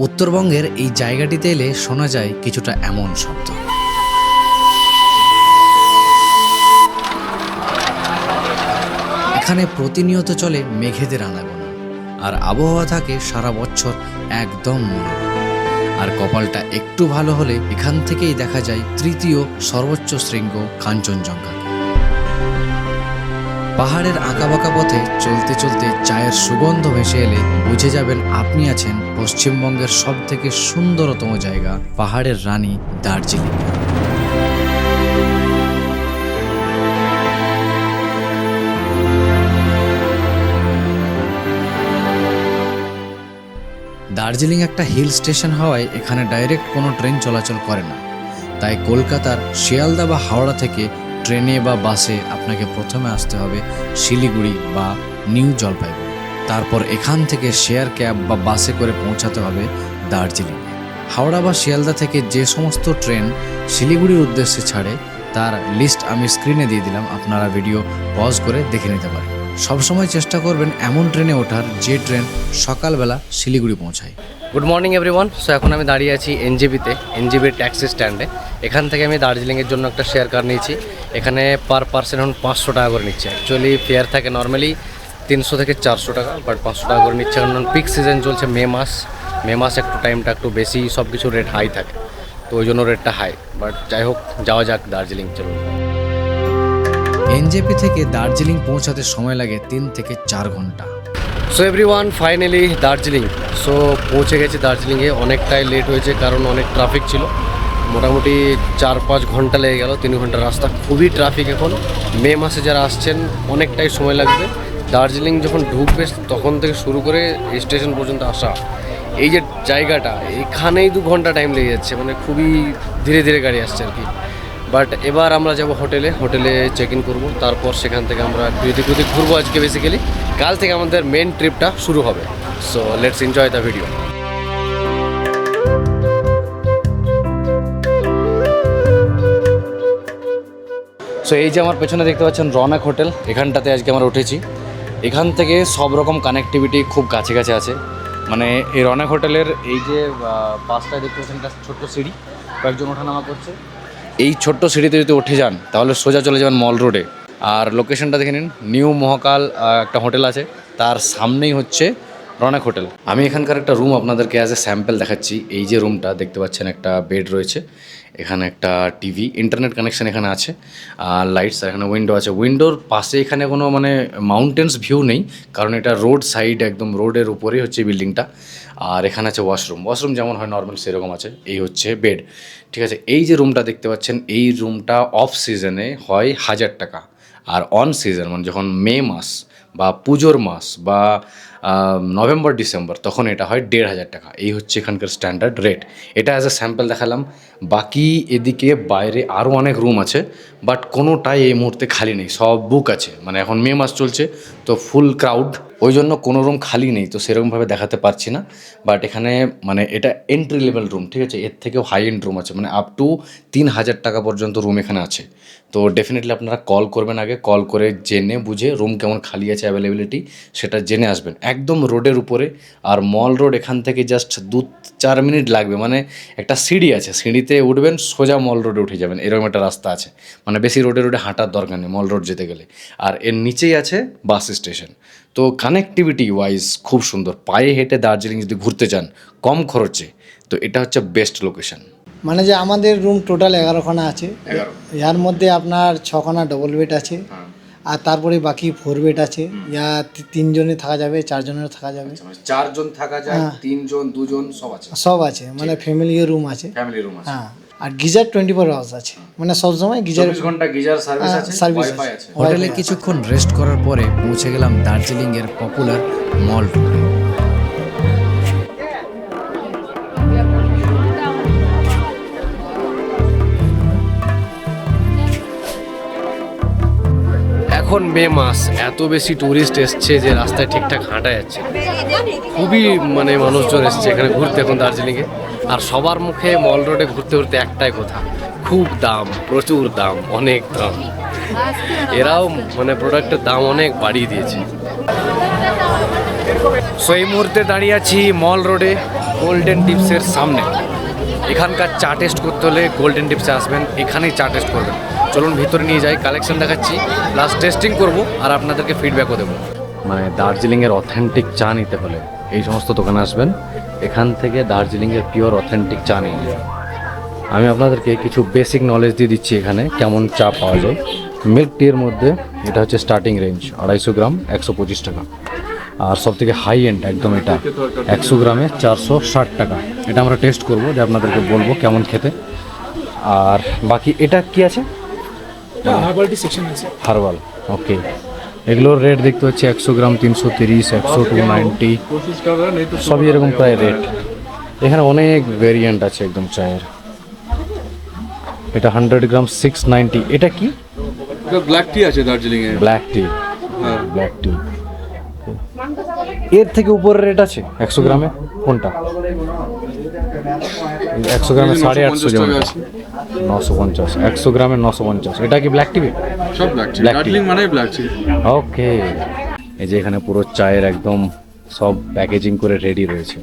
উত্তরবঙ্গের এই জায়গাটিতে এলে শোনা যায় কিছুটা এমন শব্দ। এখানে প্রতিনিয়ত চলে মেঘেদের আনাগোনা, আর আবহাওয়া থাকে সারা বছর একদম মনোরম। আর কপালটা একটু ভালো হলে এখান থেকেই দেখা যায় তৃতীয় সর্বোচ্চ শৃঙ্গ কাঞ্চনজঙ্ঘা। পাহাড়ের আঁকাবাঁকা পথে চলতে চলতে চায়ের সুগন্ধ ভেসে এলে বুঝে যাবেন আপনি আছেন পশ্চিমবঙ্গের সবথেকে সুন্দরতম জায়গা, পাহাড়ের রানী দার্জিলিং। দার্জিলিং একটা হিল স্টেশন হওয়ায় এখানে ডাইরেক্ট কোনো ট্রেন চলাচল করে না, তাই কলকাতার শিয়ালদা বা হাওড়া থেকে ট্রেনে বা বাসে আপনাকে প্রথমে আসতে হবে শিলিগুড়ি বা নিউ জলপাইগুড়ি। তারপর এখান থেকে শেয়ার ক্যাব বা বাসে করে পৌঁছাতে হবে দার্জিলিং। হাওড়া বা শিয়ালদা থেকে যে সমস্ত ট্রেন শিলিগুড়ির উদ্দেশ্যে ছাড়ে তার লিস্ট আমি স্ক্রিনে দিয়ে দিলাম, আপনারা ভিডিও পজ করে দেখে নিতে পারেন। সবসময় চেষ্টা করবেন এমন ট্রেনে ওঠার যে ট্রেন সকালবেলা শিলিগুড়ি পৌঁছায়। Good morning everyone. সো এখন আমি দাঁড়িয়ে আছি এনজেপির ট্যাক্সি স্ট্যান্ডে। এখান থেকে আমি দার্জিলিংয়ের জন্য একটা শেয়ার কার নিয়েছি। এখানে পার পার্সন এখন 500 টাকা করে নিচ্ছে। অ্যাকচুয়ালি ফেয়ার থাকে নর্মালি 300 থেকে 400 টাকা, বাট 500 টাকা করে নিচ্ছে। কারণ পিক সিজন চলছে মে মাস একটু টাইমটা একটু বেশি, সব কিছু রেট হাই থাকে, তো ওই জন্য রেটটা হাই। বাট যাই হোক, যাওয়া যাক দার্জিলিং, চলুন। এনজেপি থেকে দার্জিলিং পৌঁছাতে সময় লাগে 3 থেকে 4 ঘন্টা। So everyone, finally Darjeeling. So পৌঁছে গেছি দার্জিলিংয়ে। অনেকটাই লেট হয়েছে কারণ অনেক ট্রাফিক ছিল। মোটামুটি 4-5 ঘন্টা লেগে গেল, 3 ঘন্টার রাস্তা। খুবই ট্রাফিক এখন। মে মাসে যারা আসছেন অনেকটাই সময় লাগবে। দার্জিলিং যখন ঢুকবে তখন থেকে শুরু করে স্টেশন পর্যন্ত আসা, এই যে জায়গাটা, এখানেই 2 ঘন্টা টাইম লেগে যাচ্ছে। মানে খুবই ধীরে ধীরে গাড়ি আসছে আর কি। বাট এবার আমরা যাব হোটেলে চেক ইন করবো। তারপর সেখান থেকে আমরা এদিক ঘুরবো আজকে বেসিক্যালি। কাল থেকে আমাদের মেন ট্রিপটা শুরু হবে। So let's enjoy the video. So এই যে আমার পেছনে দেখতে পাচ্ছেন রৌনক হোটেল, এখানটাতে আজকে আমরা উঠেছি। এখান থেকে সব রকম কানেক্টিভিটি খুব কাছে কাছে আছে। মানে এই রৌনক হোটেলের এই যে পাশটায় দেখতে পাচ্ছেন একটা ছোট্ট সিঁড়ি, কয়েকজন ওঠানামা করছে। এই ছোট্ট সিঁড়িতে যদি উঠে যান তাহলে সোজা চলে যাবেন মল রোডে। আর লোকেশনটা দেখে নিন, নিউ মহাকাল একটা হোটেল আছে, তার সামনেই হচ্ছে রৌনক হোটেল। আমি এখানকার একটা রুম আপনাদেরকে অ্যাজ এ স্যাম্পল দেখাচ্ছি। এই যে রুমটা দেখতে পাচ্ছেন, একটা বেড রয়েছে, এখানে একটা টিভি, ইন্টারনেট কানেকশান এখানে আছে, আর লাইটস, আর এখানে উইন্ডো আছে। উইন্ডোর পাশে এখানে কোনো মানে মাউন্টেন্স ভিউ নেই, কারণ এটা রোড সাইড, একদম রোডের উপরেই হচ্ছে বিল্ডিংটা। আর এখানে আছে ওয়াশরুম যেমন হয় নর্মাল সেরকম আছে। এই হচ্ছে বেড, ঠিক আছে। এই যে রুমটা দেখতে পাচ্ছেন, এই রুমটা অফ সিজনে হয় 1000 টাকা, আর অন সিজন মানে যখন মে মাস বা পুজোর মাস বা নভেম্বর ডিসেম্বর, তখন এটা হয় 1500 টাকা। এই হচ্ছে এখানকার স্ট্যান্ডার্ড রেট। এটা অ্যাজ এ স্যাম্পল দেখালাম। বাকি এদিকে বাইরে আরও অনেক রুম আছে, বাট কোনোটাই এই মুহূর্তে খালি নেই, সব বুক আছে। মানে এখন মে মাস চলছে তো ফুল ক্রাউড, ওই জন্য কোনো রুম খালি নেই, তো সেরকমভাবে দেখাতে পারছি না। বাট এখানে মানে এটা এন্ট্রি লেভেল রুম, ঠিক আছে। এর থেকেও হাই এন্ড রুম আছে, মানে আপ টু 3000 টাকা পর্যন্ত রুম এখানে আছে। তো ডেফিনেটলি আপনারা কল করবেন, আগে কল করে জেনে বুঝে রুম কেমন খালি আছে, অ্যাভেলেবিলিটি সেটা জেনে আসবেন। একদম রোডের উপরে, আর মল রোড এখান থেকে জাস্ট 2-4 মিনিট লাগবে। মানে একটা সিঁড়ি আছে, সিঁড়িতে উঠবেন, সোজা মল রোডে উঠে যাবেন, এরকম একটা রাস্তা আছে। মানে বেশি রোডে হাঁটার দরকার নেই মল রোড যেতে গেলে। আর এর নিচেই আছে বাস স্টেশন। তো কানেক্টিভিটি ওয়াইজ খুব সুন্দর। পায়ে হেঁটে দার্জিলিং যদি ঘুরতে চান কম খরচে, তো এটা হচ্ছে বেস্ট লোকেশন। মানে যে আমাদের রুম টোটাল 11খানা আছে, এর মধ্যে আপনার 6খানা ডবল বেড আছে, আর তারপরে বাকি 4 বেড আছে। ইয়া 3 জনে থাকা যাবে, 4 জনেরও থাকা যাবে। 4 জন থাকা যায়, 3 জন 2 জন সব আছে। মানে ফ্যামিলি রুম আছে। হ্যাঁ। আর গিজার 24 আওয়ার্স আছে, মানে সবসময় গিজার 24 ঘন্টা গিজার সার্ভিস আছে, ওয়াইফাই আছে। হোটেলে কিছুক্ষণ রেস্ট করার পরে পৌঁছে গেলাম দার্জিলিংয়ের পপুলার মল রোডে। এখন মে মাস, এত বেশি ট্যুরিস্ট এসছে যে রাস্তায় ঠিকঠাক হাঁটা যাচ্ছে। খুবই মানে মানুষজন এসছে এখানে ঘুরতে এখন দার্জিলিংয়ে। আর সবার মুখে মল রোডে ঘুরতে ঘুরতে একটাই কথা, খুব দাম, প্রচুর দাম, অনেক দাম। এরাও মানে প্রোডাক্টের দাম অনেক বাড়িয়ে দিয়েছে। সো এই মুহূর্তে দাঁড়িয়ে আছি মল রোডে। গোল্ডেন টিপসের সামনে। এখানকার চা টেস্ট করতে হলে গোল্ডেন টিপসে আসবেন, এখানেই চা টেস্ট করবেন। চলুন ভিতরে নিয়ে যাই, কালেকশন দেখাচ্ছি, প্লাস টেস্টিং করব আর আপনাদেরকে ফিডব্যাকও দেবো। মানে দার্জিলিংয়ের অথেন্টিক চা নিতে হলে এই সমস্ত দোকানে আসবেন, এখান থেকে দার্জিলিংয়ের পিওর অথেন্টিক চা নিয়ে যাবেন। আমি আপনাদেরকে কিছু বেসিক নলেজ দিয়ে দিচ্ছি এখানে কেমন চা পাওয়া যায়। মিল্ক টি এর মধ্যে এটা হচ্ছে স্টার্টিং রেঞ্জ 250 গ্রাম 125 টাকা, আর সব থেকে হাই এন্ড একদম এটা 100 গ্রামে 460 টাকা। এটা আমরা টেস্ট করব, যে আপনাদেরকে বলবো কেমন খেতে। আর বাকি এটা কি আছে, হার্বাল টি সেকশন আছে। হার্বাল, ওকে। এগুলোর রেট দেখতে হচ্ছে 100 গ্রাম 330, 100 290, সবই এরকম প্রায় রেট। এখানে অনেক ভেরিয়েন্ট আছে একদম চায়ের। এটা 100 গ্রাম 690। এটা কি? ব্ল্যাক টি আছে দার্জিলিং এ। ব্ল্যাক টি, হ্যাঁ ব্ল্যাক টি। এর থেকে উপরের রেট আছে 100 গ্রামে কোনটা? 100 গ্রামে 850 যেমন, 950। 100 গ্রামে 950। এটা কি ব্ল্যাক টি? সব ব্ল্যাক টি, Black tea। দার্জিলিং মানে ব্ল্যাক টি। ওকে। এই যে এখানে পুরো চায়ের একদম সব প্যাকেজিং করে রেডি রয়েছে।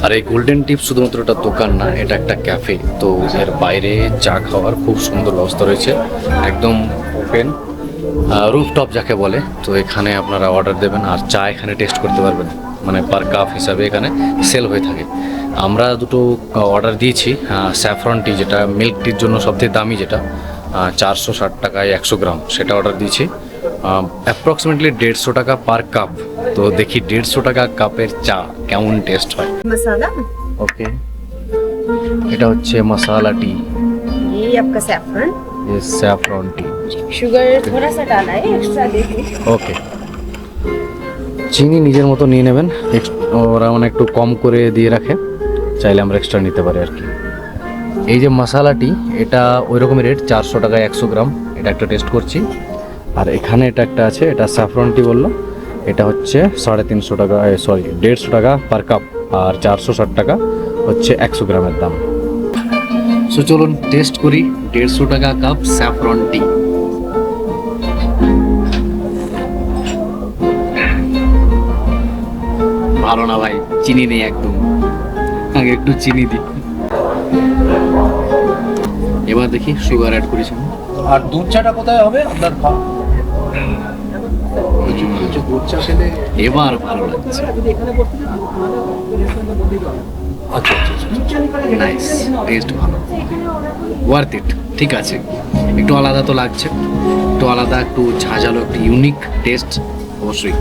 আর এই গোল্ডেন টিপ শুধুমাত্র একটা দোকান না, এটা একটা ক্যাফে। তো এর বাইরে চা খাওয়ার খুব সুন্দর ব্যবস্থা রয়েছে, একদম ওপেন রুফটপ যাকে বলে। তো এখানে আপনারা অর্ডার দেবেন আর চা এখানে টেস্ট করতে পারবেন, মানে পার কাপ হিসাবে এখানে সেল হয়ে থাকে। আমরা দুটো অর্ডার দিয়েছি স্যাফরন টি, যেটা মিল্ক টির জন্য সবথেকে দামি, যেটা 460 টাকায় 100 গ্রাম, সেটা অর্ডার দিয়েছি। অ্যাপ্রক্সিমেটলি 150 টাকা পার কাপ। তো দেখি 150 টাকা কাপের চা কেমন টেস্ট হয়। मसाला ওকে, এটা হচ্ছে মশালা টি, ये आपका सैफरन, ये স্যাফরন টি। शुगर थोड़ा सा डाला है, एक्स्ट्रा देखिए। ওকে, চিনি নিজের মতো নিয়ে নেবেন, ওরা মানে একটু কম করে দিয়ে রাখে, চাইলে আমরা এক্সট্রা নিতে পারি আর কি। এই যে মশালাটি, এটা ওই রকমই রেট 400 টাকায় 100 গ্রাম। এটা একটা টেস্ট করছি। আর এখানে এটা একটা আছে, এটা স্যাফরন টি বললো, এটা হচ্ছে 350 টাকা, সরি 150 টাকা পার কাপ, আর 460 টাকা হচ্ছে 100 গ্রামের দাম। সো চলুন টেস্ট করি 150 টাকা কাপ স্যাফরন টি। ভালো না ভাই, চিনি নেই একদম, আগে একটু চিনি দিই। এবার দেখি সুগার অ্যাড করেছি। আর দুধ চাটা কোথায় হবে আপনার? দুধ চা খেলে এবার ভালো লাগছে। আচ্ছা আচ্ছা আচ্ছা। নাইস, টেস্ট ভালো, ওয়ার্থ ইট। ঠিক আছে, একটু আলাদা তো লাগছে, একটু আলাদা, একটু ঝাঁঝালো, একটু ইউনিক টেস্ট অবশ্যই।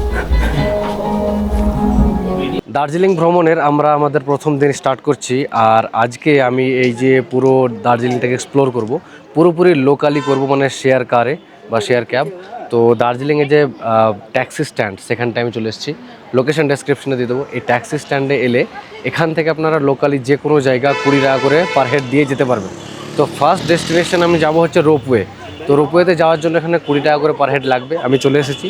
দার্জিলিং ভ্রমণের আমরা আমাদের প্রথম দিন স্টার্ট করছি। আর আজকে আমি এই যে পুরো দার্জিলিংটাকে এক্সপ্লোর করব, পুরোপুরি লোকালি করব, মানে শেয়ার কারে বা শেয়ার ক্যাব। তো দার্জিলিংয়ে যে ট্যাক্সি স্ট্যান্ড, সেখানটায় আমি চলে এসেছি, লোকেশন ডেসক্রিপশনে দিয়ে দেবো। এই ট্যাক্সি স্ট্যান্ডে এলে এখান থেকে আপনারা লোকালি যে কোনো জায়গা 20 টাকা করে পার হেড দিয়ে যেতে পারবেন। তো ফার্স্ট ডেস্টিনেশন আমি যাব হচ্ছে রোপওয়ে। তো রোপওয়েতে যাওয়ার জন্য এখানে 20 টাকা করে পার হেড লাগবে। আমি চলে এসেছি।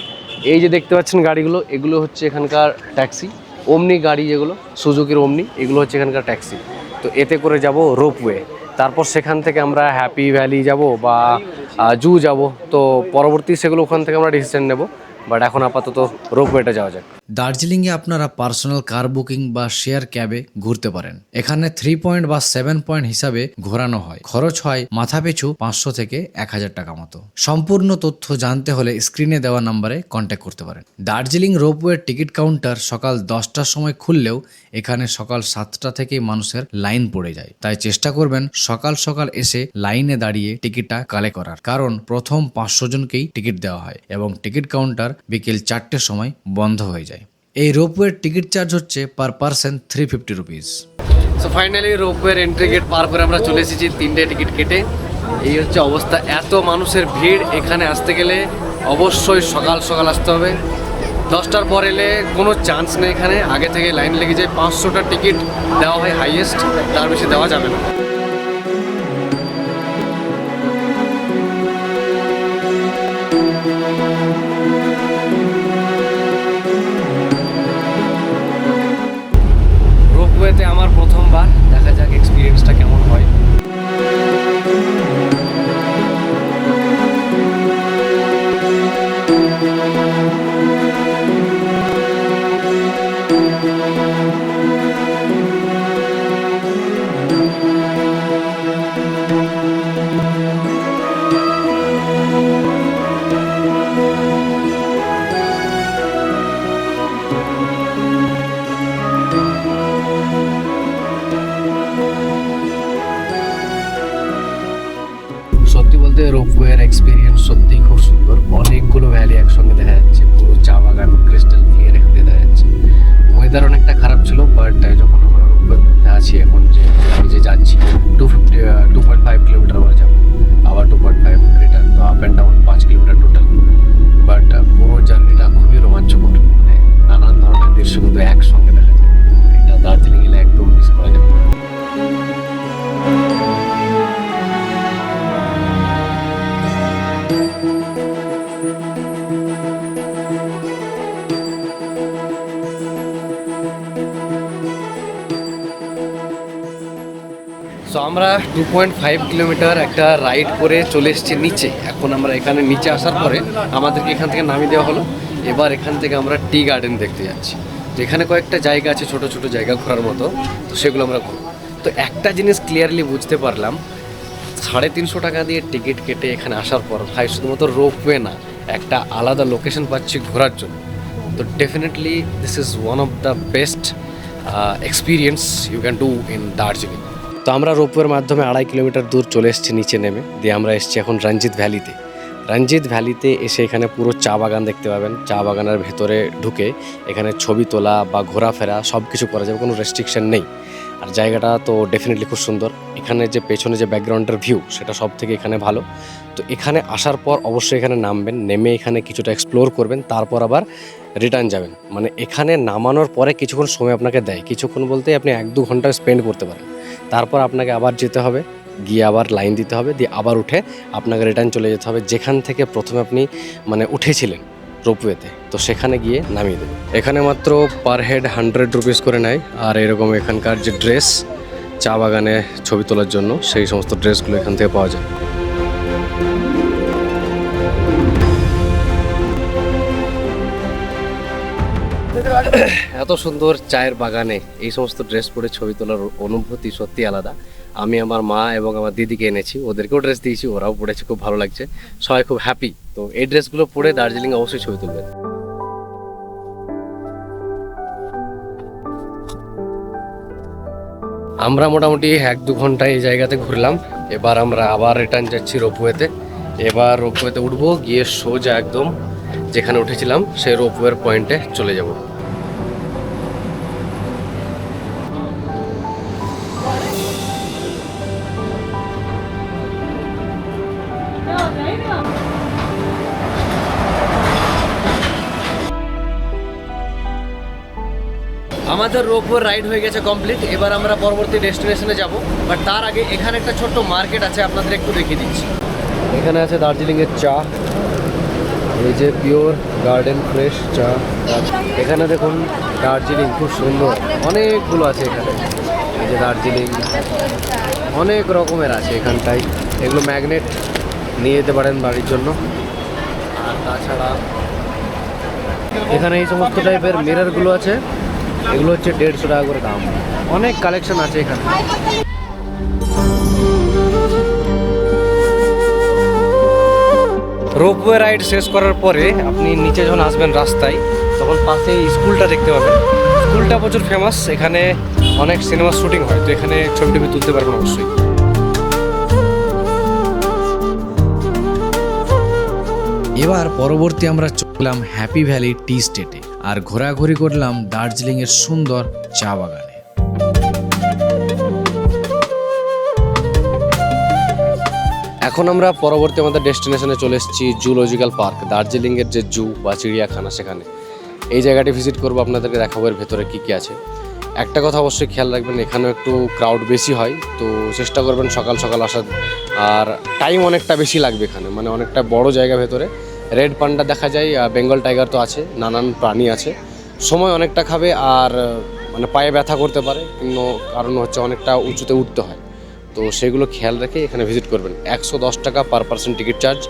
এই যে দেখতে পাচ্ছেন গাড়িগুলো, এগুলো হচ্ছে এখানকার ট্যাক্সি, ওমনি গাড়ি যেগুলো, সুজুকির ওমনি, এগুলো হচ্ছে এখানকার ট্যাক্সি। তো এতে করে যাব রোপওয়ে। তারপর সেখান থেকে আমরা হ্যাপি ভ্যালি যাব বা জু যাব। তো পরবর্তী সেগুলো ওখান থেকে আমরা ডিসিশন নেব, বাট এখন আপাতত রোপওয়েটা যাওয়া যাক। দার্জিলিংয়ে আপনারা পার্সোনাল কার বুকিং বা শেয়ার ক্যাবে ঘুরতে পারেন। এখানে 3 পয়েন্ট বা 7 পয়েন্ট হিসাবে ঘোরানো হয়। খরচ হয় মাথাপিছু 500 থেকে 1000 টাকা মতো। সম্পূর্ণ তথ্য জানতে হলে স্ক্রিনে দেওয়া নাম্বারে কন্ট্যাক্ট করতে পারেন। দার্জিলিং রোপওয়ের টিকিট কাউন্টার সকাল 10টার সময় খুললেও এখানে সকাল 7টা থেকেই মানুষের লাইন পড়ে যায়। তাই চেষ্টা করবেন সকাল সকাল এসে লাইনে দাঁড়িয়ে টিকিটটা কালেক্ট করার, কারণ প্রথম 500 জনকেই টিকিট দেওয়া হয় এবং টিকিট কাউন্টার বিকেল 4টের সময় বন্ধ হয়ে যায়। এই রোপওয়ের টিকিট চার্জ হচ্ছে per person 350 rupees. So finally রোপওয়ের এন্ট্রি গেট পার করে আমরা চলে এসেছি 3টে টিকিট কেটে। এই হচ্ছে অবস্থা, এত মানুষের ভিড়। এখানে আসতে গেলে অবশ্যই সকাল সকাল আসতে হবে। 10টার পর এলে কোনো চান্স নেই, এখানে আগে থেকে লাইন লেগে যায়। 500টা টিকিট দেওয়া হয় হাইয়েস্ট, তার বেশি দেওয়া যাবে না। রোপওয়েতে আমার প্রথমবার, দেখা যাক এক্সপিরিয়েন্সটা কেমন হয়। এক্সপিরিয়েন্স সত্যিই খুব সুন্দর। অনেকগুলো ভ্যালি একসঙ্গে দেখা যাচ্ছে, পুরো চা বাগান ক্রিস্টাল ক্লিয়ার এখান থেকে দেখা যাচ্ছে। ওয়েদার অনেকটা খারাপ ছিল, বাট যখন আমরা রোপওয়ের মধ্যে আছি এখন, যে আমি যে যাচ্ছি 2.5 কিলোমিটার আমরা যাবো, আবার 2.5 রিটার্ন, তো up and down 5 kilometre total. But পুরো জার্নিটা খুবই রোমাঞ্চকর, মানে নানান ধরনের দৃশ্য কিন্তু একসঙ্গে দেখা যায়। এটা দার্জিলিং এলে একদম মিস করা যাবে না। সো আমরা 2.5 কিলোমিটার একটা রাইড করে চলে এসেছি নিচে। এখন আমরা এখানে নিচে আসার পরে আমাদেরকে এখান থেকে নামিয়ে দেওয়া হলো। এবার এখান থেকে আমরা টি গার্ডেন দেখতে যাচ্ছি। তো এখানে কয়েকটা জায়গা আছে, ছোট ছোট জায়গা ঘোরার মতো, তো সেগুলো আমরা ঘুরবো। তো একটা জিনিস ক্লিয়ারলি বুঝতে পারলাম, 350 টাকা দিয়ে টিকিট কেটে এখানে আসার পর ভাই শুধুমাত্র রোপওয়ে না, একটা আলাদা লোকেশন পাচ্ছি ঘোরার জন্য। তো definitely this is one of the best experience you can do in Darjeeling. তো আমরা রোপওয়ের মাধ্যমে 2.5 কিলোমিটার দূর চলে এসেছি নিচে নেমে, দিয়ে আমরা এসেছি এখন রঞ্জিত ভ্যালিতে। রঞ্জিত ভ্যালিতে এসে এখানে পুরো চা বাগান দেখতে পাবেন। চা বাগানের ভেতরে ঢুকে এখানে ছবি তোলা বা ঘোরাফেরা সব কিছু করা যাবে, কোনো রেস্ট্রিকশন নেই। আর জায়গাটা তো ডেফিনেটলি খুব সুন্দর। এখানে যে পেছনে যে ব্যাকগ্রাউন্ডের ভিউ, সেটা সব থেকে এখানে ভালো। তো এখানে আসার পর অবশ্যই এখানে নামবেন, নেমে এখানে কিছুটা এক্সপ্লোর করবেন, তারপর আবার রিটার্ন যাবেন। মানে এখানে নামানোর পরে কিছুক্ষণ সময় আপনাকে দেয়, কিছুক্ষণ বলতে আপনি 1-2 ঘন্টা স্পেন্ড করতে পারেন। তারপর আপনাকে আবার যেতে হবে, গিয়ে আবার লাইন দিতে হবে, দিয়ে আবার উঠে আপনাকে রিটার্ন চলে যেতে হবে যেখান থেকে প্রথমে আপনি মানে উঠেছিলেন রোপওয়েতে, তো সেখানে গিয়ে নামিয়ে দেবে। এখানে মাত্র পার হেড 100 রুপিস করে নেয়। আর এরকম এখানকার যে ড্রেস, চা বাগানে ছবি তোলার জন্য সেই সমস্ত ড্রেসগুলো এখান থেকে পাওয়া যায়। এত সুন্দর চায়ের বাগানে এই সমস্ত ড্রেস পরে ছবি তোলার অনুভূতি সত্যি আলাদা। আমি আমার মা এবং আমার দিদিকে এনেছি, ওদেরকেও ড্রেস দিয়েছি, ওরাও পড়েছে, খুব ভালো লাগছে, সবাই খুব হ্যাপি। তো এই ড্রেসগুলো পরে দার্জিলিং অবশ্যই ছবি তুলবেন। আমরা মোটামুটি 1-2 ঘন্টা এই জায়গাতে ঘুরলাম। এবার আমরা আবার রিটার্ন যাচ্ছি রোপওয়েতে। এবার রোপওয়েতে উঠবো, গিয়ে সোজা একদম যেখানে উঠেছিলাম সেই রোপওয়ের পয়েন্টে চলে যাব। আমাদের রোপওয়ে রাইড হয়ে গেছে কমপ্লিট। এবার আমরা পরবর্তী ডেস্টিনেশনে যাব, বাট তার আগে এখানে একটা ছোট্ট মার্কেট আছে, আপনাদের একটু দেখিয়ে দিচ্ছি। এখানে আছে দার্জিলিংয়ের চা, এই যে পিওর গার্ডেন ফ্রেশ চা। এখানে দেখুন দার্জিলিং খুব সুন্দর, অনেকগুলো আছে এখানে। এই যে দার্জিলিং অনেক রকমের আছে এখানটায়, এগুলো ম্যাগনেট নিয়ে যেতে পারেন বাড়ির জন্য। আর তাছাড়া এখানে এই সমস্ত টাইপের মিররগুলো আছে, এগুলো হচ্ছে 150 টাকা করে দাম। অনেক কালেকশন আছে এখানে। রোপওয়ে রাইড শেষ করার পরে আপনি নিচে যখন আসবেন রাস্তায়, তখন পাশে স্কুলটা দেখতে পাবেন। স্কুলটা প্রচুর ফেমাস, এখানে অনেক সিনেমা শুটিং হয়, তো এখানে ছবি টবি তুলতে পারবেন অবশ্যই। এবার পরবর্তী আমরা চললাম হ্যাপি ভ্যালি টি স্টেটে আর ঘোরাঘুরি করলাম দার্জিলিংয়ের সুন্দর চা বাগানে। এখন আমরা পরবর্তী আমাদের ডেস্টিনেশনে চলে এসেছি জুলজিক্যাল পার্ক, দার্জিলিংয়ের যে জু বা চিড়িয়াখানা, সেখানে এই জায়গাটি ভিজিট করবো, আপনাদেরকে দেখাবো এর ভেতরে কী কী আছে। একটা কথা অবশ্যই খেয়াল রাখবেন, এখানেও একটু ক্রাউড বেশি হয়, তো চেষ্টা করবেন সকাল সকাল আসার। আর টাইম অনেকটা বেশি লাগবে এখানে, মানে অনেকটা বড় জায়গা ভেতরে। রেড পান্ডা দেখা যায়, বেঙ্গল টাইগার তো আছে, নানান প্রাণী আছে। সময় অনেকটা খাবে আর মানে পায়ে ব্যথা করতে পারে, কিন্তু কারণ হচ্ছে অনেকটা উঁচুতে উঠতে হয়, তো সেগুলো খেয়াল রেখে এখানে ভিজিট করবেন। 110 টাকা per person ticket charge,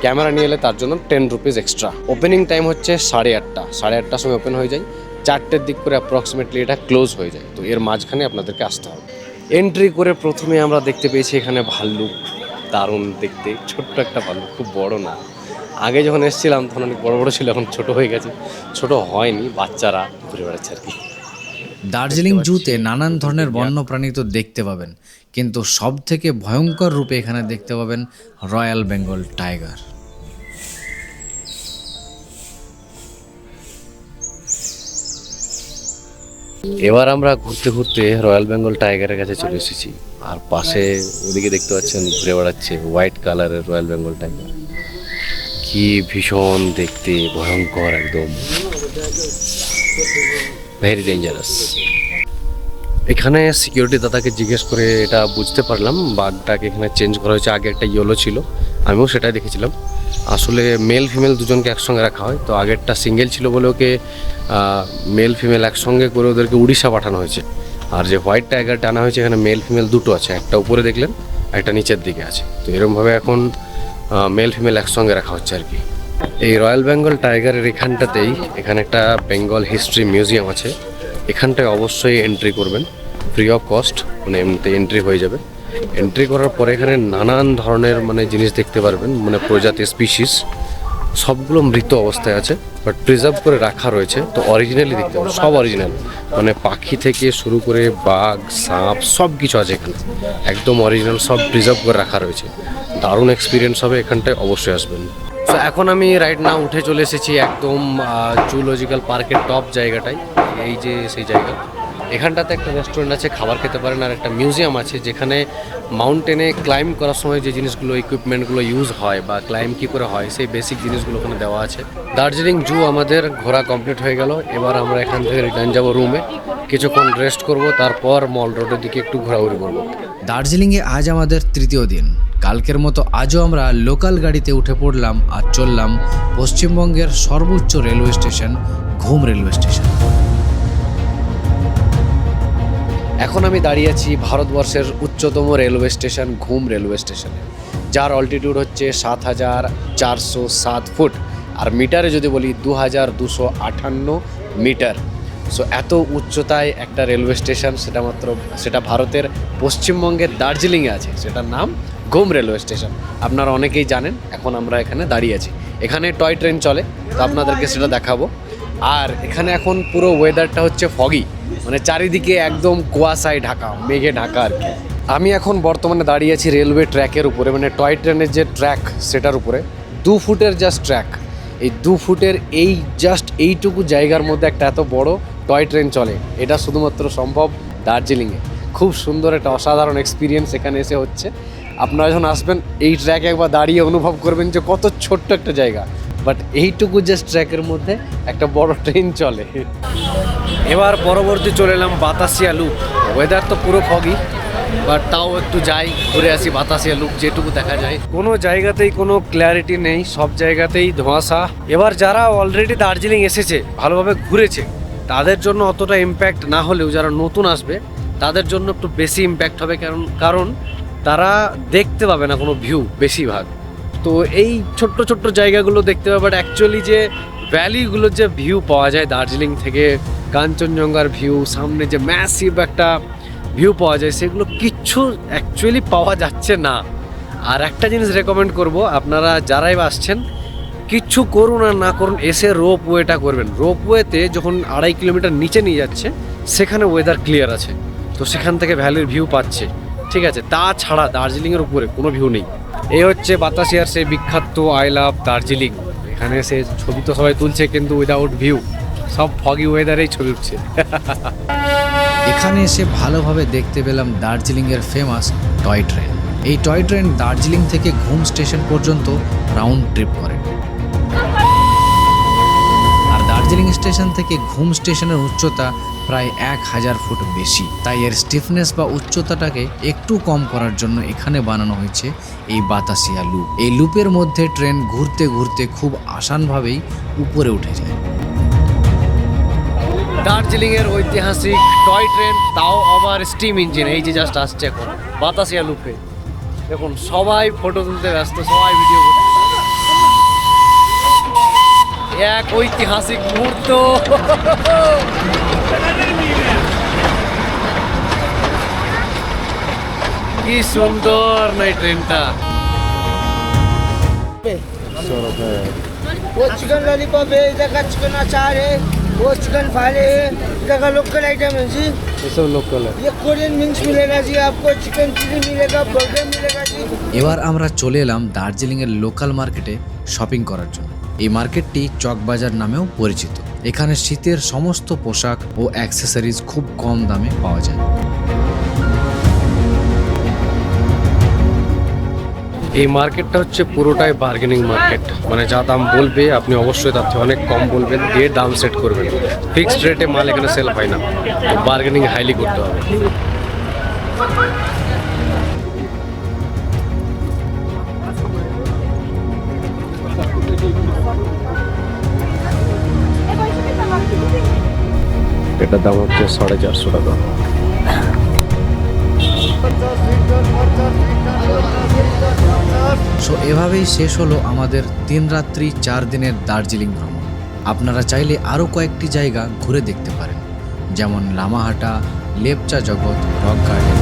camera নিয়ে এলে তার জন্য 10 রুপিস এক্সট্রা। ওপেনিং টাইম হচ্ছে 8:30, 8:30টার সময় ওপেন হয়ে যায়, 4টের দিক করে অ্যাপ্রক্সিমেটলি এটা ক্লোজ হয়ে যায়। তো এর মাঝখানে আপনাদেরকে আসতে হবে। এন্ট্রি করে প্রথমে আমরা দেখতে পেয়েছি এখানে ভাল্লুক, দারুণ দেখতে, ছোট্ট একটা ভাল্লুক, খুব বড় না। আগে যখন এসেছিলাম তখন অনেক বড় বড় ছিল, এখন ছোট হয়ে গেছে, ছোট হয়নি, বাচ্চারা ঘুরে বেড়াচ্ছে আর কি। দার্জিলিং জুতে নানান ধরনের বন্যপ্রাণী তো দেখতে পাবেন, কিন্তু সব থেকে ভয়ঙ্কর রূপে এখানে দেখতে পাবেন রয়্যাল বেঙ্গল টাইগার। এবার আমরা ঘুরতে ঘুরতে রয়্যাল বেঙ্গল টাইগারের কাছে চলে এসেছি, আর পাশে ওদিকে দেখতে পাচ্ছেন ঘুরে বেড়াচ্ছে হোয়াইট কালারের রয়্যাল বেঙ্গল টাইগার। কি ভীষণ দেখতে, ভয়ঙ্কর একদম, ভেরি ডেঞ্জারাস। এখানে সিকিউরিটি দাদাকে জিজ্ঞেস করে এটা বুঝতে পারলাম বাঘটাকে এখানে চেঞ্জ করা হয়েছে। আগে একটা ইয়েলো ছিল, আমিও সেটাই দেখেছিলাম। আসলে মেল ফিমেল দুজনকে একসঙ্গে রাখা হয়, তো আগেরটা সিঙ্গেল ছিল বলে ওকে মেল ফিমেল একসঙ্গে করে ওদেরকে উড়িষ্যা পাঠানো হয়েছে। আর যে হোয়াইট টাইগারটা আনা হয়েছে এখানে মেল ফিমেল দুটো আছে, একটা উপরে দেখলেন একটা নিচের দিকে আছে। তো এরকমভাবে এখন মেল ফিমেল একসঙ্গে রাখা হচ্ছে আর কি। এই রয়্যাল বেঙ্গল টাইগারের এখানটাতেই এখানে একটা বেঙ্গল হিস্ট্রি মিউজিয়াম আছে, এখানটায় অবশ্যই এন্ট্রি করবেন ফ্রি অফ কস্ট, মানে এমনিতে এন্ট্রি হয়ে যাবে। এন্ট্রি করার পরে এখানে নানান ধরনের মানে জিনিস দেখতে পারবেন, মানে প্রজাতি স্পিসিস সবগুলো মৃত অবস্থায় আছে বাট প্রিজার্ভ করে রাখা রয়েছে। তো অরিজিনালি দেখতে পাবেন, সব অরিজিনাল, মানে পাখি থেকে শুরু করে বাঘ সাপ সব কিছু আছে এখানে, একদম অরিজিনাল, সব প্রিজার্ভ করে রাখা রয়েছে। দারুণ এক্সপিরিয়েন্স হবে, এখানটায় অবশ্যই আসবেন। তো এখন আমি রাইট নাও উঠে চলে এসেছি একদম জুলজিক্যাল পার্কের টপ জায়গাটায়, এই যে সেই জায়গা। এখানটাতে একটা রেস্টুরেন্ট আছে, খাবার খেতে পারেন, আর একটা মিউজিয়াম আছে যেখানে মাউন্টেনে ক্লাইম্ব করার সময় যে জিনিসগুলো ইকুইপমেন্টগুলো ইউজ হয় বা ক্লাইম্ব কী করে হয় সেই বেসিক জিনিসগুলো ওখানে দেওয়া আছে। দার্জিলিং জু আমাদের ঘোরা কমপ্লিট হয়ে গেল। এবার আমরা এখান থেকে রিটার্ন যাবো রুমে, কিছুক্ষণ রেস্ট করব, তারপর মল রোডের দিকে একটু ঘোরাঘুরি করবো। দার্জিলিংয়ে আজ আমাদের তৃতীয় দিন। কালকের মতো আজও আমরা লোকাল গাড়িতে উঠে পড়লাম আর চললাম পশ্চিমবঙ্গের সর্বোচ্চ রেলওয়ে স্টেশন ঘুম রেলওয়ে স্টেশন। এখন আমি দাঁড়িয়ে আছি ভারতবর্ষের উচ্চতম রেলওয়ে স্টেশন ঘুম রেলওয়ে স্টেশনে, যার অল্টিটিউড হচ্ছে ৭,৪০৭ ফুট, আর মিটারে যদি বলি ২,২৫৮ মিটার। সো এত উচ্চতায় একটা রেলওয়ে স্টেশন, সেটা ভারতের পশ্চিমবঙ্গের দার্জিলিংয়ে আছে, সেটার নাম ঘুম রেলওয়ে স্টেশন। আপনারা অনেকেই জানেন। এখন আমরা এখানে দাঁড়িয়ে আছি, এখানে টয় ট্রেন চলে, তো আপনাদেরকে সেটা দেখাবো। আর এখানে এখন পুরো ওয়েদারটা হচ্ছে ফগি, মানে চারিদিকে একদম কুয়াশায় ঢাকা, মেঘে ঢাকা আর কি। আমি এখন বর্তমানে দাঁড়িয়ে আছি রেলওয়ে ট্র্যাকের উপরে, মানে টয় ট্রেনের যে ট্র্যাক সেটার উপরে। 2 ফুটের জাস্ট ট্র্যাক, এই 2 ফুটের এই জাস্ট এইটুকু জায়গার মধ্যে একটা এত বড় টয় ট্রেন চলে, এটা শুধুমাত্র সম্ভব দার্জিলিংয়ে। খুব সুন্দর একটা অসাধারণ এক্সপিরিয়েন্স এখানে এসে হচ্ছে। আপনারা যখন আসবেন এই ট্র্যাকে একবার দাঁড়িয়ে অনুভব করবেন যে কত ছোট্ট একটা জায়গা, বাট এইটুকু জাস্ট ট্র্যাকের মধ্যে একটা বড় ট্রেন চলে। এবার পরবর্তী চলে এলাম বাতাসিয়া লুপ। ওয়েদার তো পুরো ফগি, বাট তাও একটু যাই ঘুরে আসি বাতাসিয়া লুপ, যেটুকু দেখা যায়। কোনো জায়গাতেই কোনো ক্ল্যারিটি নেই, সব জায়গাতেই ধোঁয়াশা। এবার যারা অলরেডি দার্জিলিং এসেছে, ভালোভাবে ঘুরেছে, তাদের জন্য অতটা ইম্প্যাক্ট না হলেও যারা নতুন আসবে তাদের জন্য একটু বেশি ইম্প্যাক্ট হবে, কারণ তারা দেখতে পাবে না কোনো ভিউ বেশিরভাগ। তো এই ছোট্ট ছোট্ট জায়গাগুলো দেখতে পাবে, বাট অ্যাকচুয়ালি যে ভ্যালিগুলোর যে ভিউ পাওয়া যায় দার্জিলিং থেকে, কাঞ্চনজঙ্ঘার ভিউ, সামনে যে ম্যাসিভ একটা ভিউ পাওয়া যায়, সেগুলো কিচ্ছু অ্যাকচুয়ালি পাওয়া যাচ্ছে না। আর একটা জিনিস রেকমেন্ড করব, আপনারা যারাই আসছেন, কিচ্ছু করুন আর না করুন, এসে রোপওয়েটা করবেন। রোপওয়েতে যখন 2.5 কিলোমিটার নিচে নিয়ে যাচ্ছে, সেখানে ওয়েদার ক্লিয়ার আছে, তো সেখান থেকে ভ্যালির ভিউ পাচ্ছে, ঠিক আছে। তাছাড়া দার্জিলিংয়ের উপরে কোনো ভিউ নেই। এই হচ্ছে বাতাসিয়ার সেই বিখ্যাত আই লাভ দার্জিলিং। এখানে সে ছবি তো সবাই তুলছে, কিন্তু উইদাউট ভিউ, সব ফগি ওয়েদারেই ছবি উঠছে। এখানে এসে ভালোভাবে দেখতে পেলাম দার্জিলিংয়ের ফেমাস টয় ট্রেন। এই টয় ট্রেন দার্জিলিং থেকে ঘুম স্টেশন পর্যন্ত রাউন্ড ট্রিপ করে। আর দার্জিলিং স্টেশন থেকে ঘুম স্টেশনের উচ্চতা প্রায় 1000 ফুট বেশি, তাই এর স্টিফনেস বা উচ্চতাটাকে একটু কম করার জন্য এখানে বানানো হয়েছে এই বাতাসিয়া লুপ। এই লুপের মধ্যে ট্রেন ঘুরতে ঘুরতে খুব আসানভাবেই উপরে উঠে যায়। দার্জিলিংয়ের ঐতিহাসিক টয় ট্রেন, তাও আবার স্টিম ইঞ্জিন, এই যে জাস্ট আসছে এখন বাতাসিয়া লুপে। দেখুন সবাই ফটো তুলতে ব্যস্ত, সবাই ভিডিও করতে, এক ঐতিহাসিক মুহূর্ত। কি সুন্দর না এই ট্রেনটা। वो चिकन लॉलीपॉप है, इधर का चिकन अचार है, वो चिकन फाले है, जगह लोकल आइटम है जी। ये सब लोकल है। ये कोरियन विंग्स मिलेगा जी, आपको चिकन चिली मिलेगा, बर्गर मिलेगा जी। এবার আমরা চলে এলাম দার্জিলিংয়ের লোকাল মার্কেটে শপিং করার জন্য। এই মার্কেটটি চকবাজার নামেও পরিচিত। এখানে শীতের সমস্ত পোশাক ও অ্যাক্সেসরিজ খুব কম দামে পাওয়া যায়। এই মার্কেটটা হচ্ছে পুরোটাই বার্গেনিং মার্কেট, মানে যা দাম বলবে আপনি অবশ্যই তার থেকে অনেক কম বলবেন, দিয়ে দাম সেট করবেন। ফিক্সড রেটে মাল এখানে সেল হয় না, তো বার্গেনিং হাইলি করতে হবে। এটার দাম হচ্ছে 450 টাকা। সো এভাবেই শেষ হলো আমাদের 3 রাত্রি 4 দিনের দার্জিলিং ভ্রমণ। আপনারা চাইলে আরও কয়েকটি জায়গা ঘুরে দেখতে পারেন, যেমন লামাহাটা, লেপচা জগৎ, রক গার্ডেন